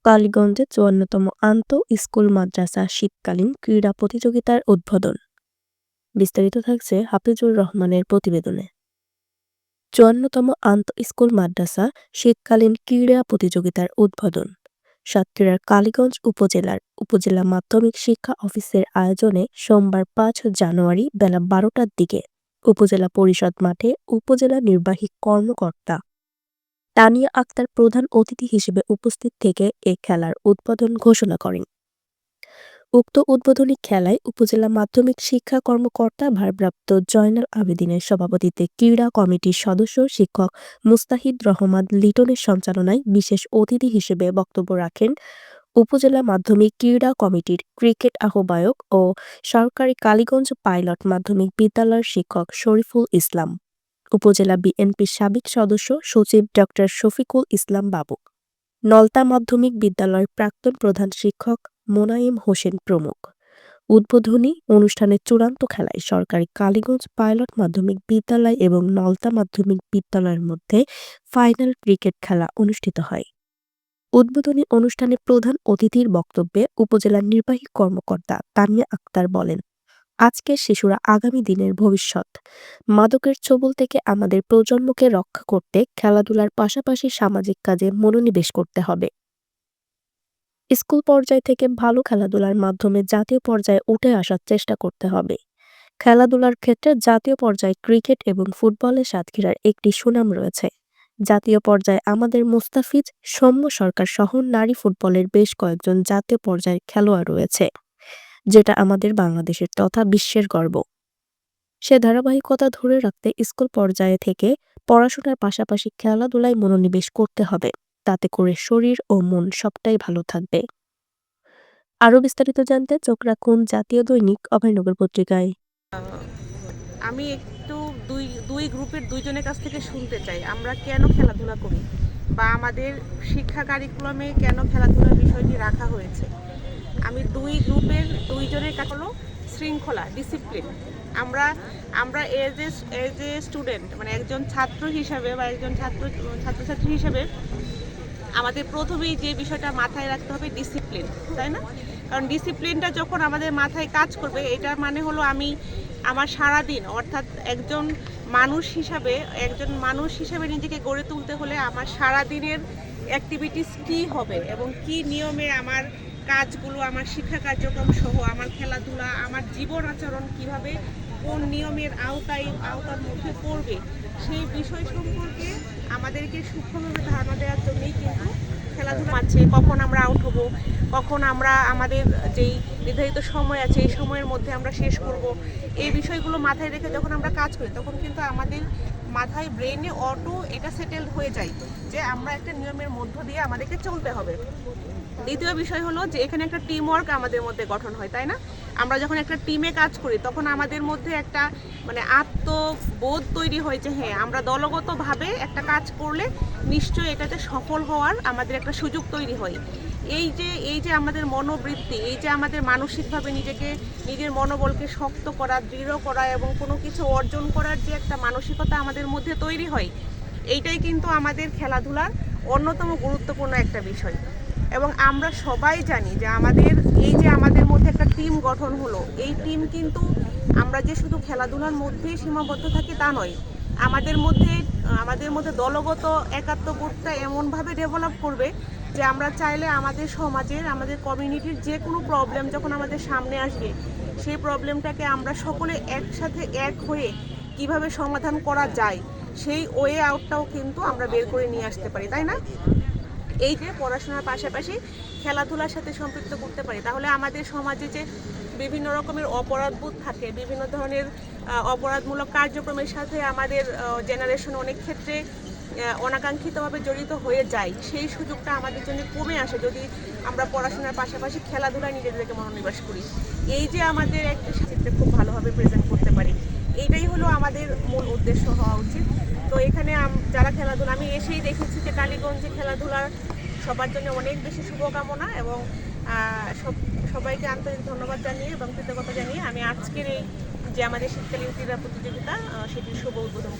কালীগঞ্জে ৫৪তম আন্তঃস্কুল মাদ্রাসা শীতকালীন ক্রীড়া প্রতিযোগিতার উদ্বোধন। বিস্তারিত থাকছে হাফিজুর রহমানের প্রতিবেদনে। ৫৪তম আন্তঃস্কুল মাদ্রাসা শীতকালীন ক্রীড়া প্রতিযোগিতার উদ্বোধন সাতক্ষীরার কালীগঞ্জ উপজেলার উপজেলা মাধ্যমিক শিক্ষা অফিসের আয়োজনে সোমবার ৫ জানুয়ারি বেলা ১২টার দিকে উপজেলা পরিষদ মাঠে উপজেলা নির্বাহী কর্মকর্তা তানিয়া আক্তার প্রধান অতিথি হিসেবে উপস্থিত থেকে এ খেলার উদ্বোধন ঘোষণা করেন। উক্ত উদ্বোধনী খেলায় উপজেলা মাধ্যমিক শিক্ষা কর্মকর্তা ভারপ্রাপ্ত জয়নাল আবেদীনের সভাপতিত্বে ক্রীড়া কমিটির সদস্য শিক্ষক মুস্তাহিদ রহমান লিটনের সঞ্চালনায় বিশেষ অতিথি হিসেবে বক্তব্য রাখেন উপজেলা মাধ্যমিক ক্রীড়া কমিটির ক্রিকেট আহ্বায়ক ও সরকারি কালীগঞ্জ পাইলট মাধ্যমিক বিদ্যালয়ের শিক্ষক শরীফুল ইসলাম, উপজেলা বিএনপির সাবেক সদস্য সচিব ড শফিকুল ইসলাম বাবু, নলতা মাধ্যমিক বিদ্যালয়ের প্রাক্তন প্রধান শিক্ষক মোনায়েম হোসেন প্রমুখ। উদ্বোধনী অনুষ্ঠানের চূড়ান্ত খেলায় সরকারি কালীগঞ্জ পাইলট মাধ্যমিক বিদ্যালয় এবং নলতা মাধ্যমিক বিদ্যালয়ের মধ্যে ফাইনাল ক্রিকেট খেলা অনুষ্ঠিত হয়। উদ্বোধনী অনুষ্ঠানে প্রধান অতিথির বক্তব্যে উপজেলার নির্বাহী কর্মকর্তা তানিয়া আক্তার বলেন, আজকের শিশুরা আগামী দিনের ভবিষ্যৎ। মাদকের ছোবল থেকে আমাদের প্রজন্মকে রক্ষা করতে খেলাধুলার পাশাপাশি সামাজিক কাজে মনোনিবেশ করতে হবে। স্কুল পর্যায় থেকে ভালো খেলাধুলার মাধ্যমে জাতীয় পর্যায়ে উঠে আসার চেষ্টা করতে হবে। খেলাধুলার ক্ষেত্রে জাতীয় পর্যায়ে ক্রিকেট এবং ফুটবলে সাতক্ষীরার একটি সুনাম রয়েছে। জাতীয় পর্যায়ে আমাদের মুস্তাফিজ, সৌম্য সরকার সহ নারী ফুটবলের বেশ কয়েকজন জাতীয় পর্যায়ের খেলোয়াড় রয়েছে, যেটা আমাদের বাংলাদেশের তথা বিশ্বের গর্ব। সে ধারাবাহিকতা ধরে রাখতে স্কুল পর্যায়ে থেকে পড়াশোনার পাশাপাশি খেলাধুলায় মনোনিবেশ করতে হবে, তাতে করে শরীর ও মন সবটাই ভালো থাকবে। আরও বিস্তারিত জানতে চোখ রাখুন জাতীয় দৈনিক অভয়নগর পত্রিকায়। আমি একটু দুই গ্রুপের দুইজনের কাছ থেকে শুনতে চাই, আমরা কেন খেলাধুলা করি বা আমাদের শিক্ষা কারিকুলামে কেন খেলাধুলার বিষয়টি রাখা হয়েছে। আমি দুই গ্রুপের দুইজনের কাছে হলো শৃঙ্খলা, ডিসিপ্লিন। আমরা এজ এ স্টুডেন্ট, মানে একজন ছাত্র হিসাবে বা একজন ছাত্রছাত্রী হিসাবে আমাদের প্রথমেই যে বিষয়টা মাথায় রাখতে হবে ডিসিপ্লিন, তাই না? কারণ ডিসিপ্লিনটা যখন আমাদের মাথায় কাজ করবে, এটার মানে হলো আমি আমার সারাদিন, অর্থাৎ একজন মানুষ হিসাবে নিজেকে গড়ে তুলতে হলে আমার সারাদিনের অ্যাক্টিভিটিস কী হবে এবং কি নিয়মে আমার কাজগুলো, আমার শিক্ষা কার্যক্রম সহ আমার খেলাধুলা, আমার জীবন আচরণ কিভাবে কোন নিয়মের আওতার মধ্যে পড়বে, সেই বিষয় সম্পর্কে আমাদেরকে সূক্ষ্মভাবে ধারণা দেওয়ার জন্যই কিন্তু খেলাধুলা আছে। কখন আমরা আউট হব, কখন আমরা আমাদের যেই নির্ধারিত সময় আছে এই সময়ের মধ্যে আমরা শেষ করব, এই বিষয়গুলো মাথায় রেখে যখন আমরা কাজ করি তখন কিন্তু আমাদের মাথায়, ব্রেনে অটো এটা সেটেলড হয়ে যায় যে আমরা একটা নিয়মের মধ্য দিয়ে আমাদেরকে চলতে হবে। দ্বিতীয় বিষয় হলো যে এখানে একটা টিম ওয়ার্ক আমাদের মধ্যে গঠন হয়, তাই না? আমরা যখন একটা টিমে কাজ করি তখন আমাদের মধ্যে একটা আত্মবোধ তৈরি হয় যে হ্যাঁ, আমরা দলগতভাবে একটা কাজ করলে নিশ্চয়ই এটাতে সফল হওয়ার আমাদের একটা সুযোগ তৈরি হয়। এই যে আমাদের মনোবৃত্তি, এই যে আমাদের মানসিকভাবে নিজের মনোবলকে শক্ত করা, দৃঢ় করা এবং কোনো কিছু অর্জন করার যে একটা মানসিকতা আমাদের মধ্যে তৈরি হয়, এইটাই কিন্তু আমাদের খেলাধুলার অন্যতম গুরুত্বপূর্ণ একটা বিষয়। এবং আমরা সবাই জানি যে আমাদের মধ্যে একটা টিম গঠন হলো, এই টিম কিন্তু আমরা যে শুধু খেলাধুলার মধ্যেই সীমাবদ্ধ থাকি তা নয়, আমাদের মধ্যে দলগত একাত্মবোধটা এমনভাবে ডেভেলপ করবে যে আমরা চাইলে আমাদের সমাজের, আমাদের কমিউনিটির যে কোনো প্রবলেম যখন আমাদের সামনে আসবে, সেই প্রবলেমটাকে আমরা সকলে একসাথে এক হয়ে কিভাবে সমাধান করা যায় সেই ওয়ে আউটটাও কিন্তু আমরা বের করে নিয়ে আসতে পারি, তাই না? এই যে পড়াশোনার পাশাপাশি খেলাধুলার সাথে সম্পৃক্ত করতে পারি, তাহলে আমাদের সমাজে যে বিভিন্ন রকমের অপরাধবোধ থাকে, বিভিন্ন ধরনের অপরাধমূলক কার্যক্রমের সাথে আমাদের জেনারেশন অনেক ক্ষেত্রে অনাকাঙ্ক্ষিতভাবে জড়িত হয়ে যায়, সেই সুযোগটা আমাদের জন্য কমে আসে যদি আমরা পড়াশোনার পাশাপাশি খেলাধুলায় নিজেদেরকে মনোনিবেশ করি। এই যে আমাদের একটা সাহিত্যে খুব ভালোভাবে প্রেজেন্ট করতে পারি, এইটাই হলো আমাদের মূল উদ্দেশ্য হওয়া উচিত। তো এখানে যারা খেলাধুলা, আমি এসেই দেখেছি যে কালীগঞ্জে খেলাধুলার সবার জন্য অনেক বেশি শুভকামনা এবং সবাইকে আন্তরিক ধন্যবাদ জানিয়ে এবং কৃতজ্ঞতা জানিয়ে আমি আজকের এই যে আমাদের শীতকালীন ক্রীড়া প্রতিযোগিতা সেটির শুভ উদ্বোধন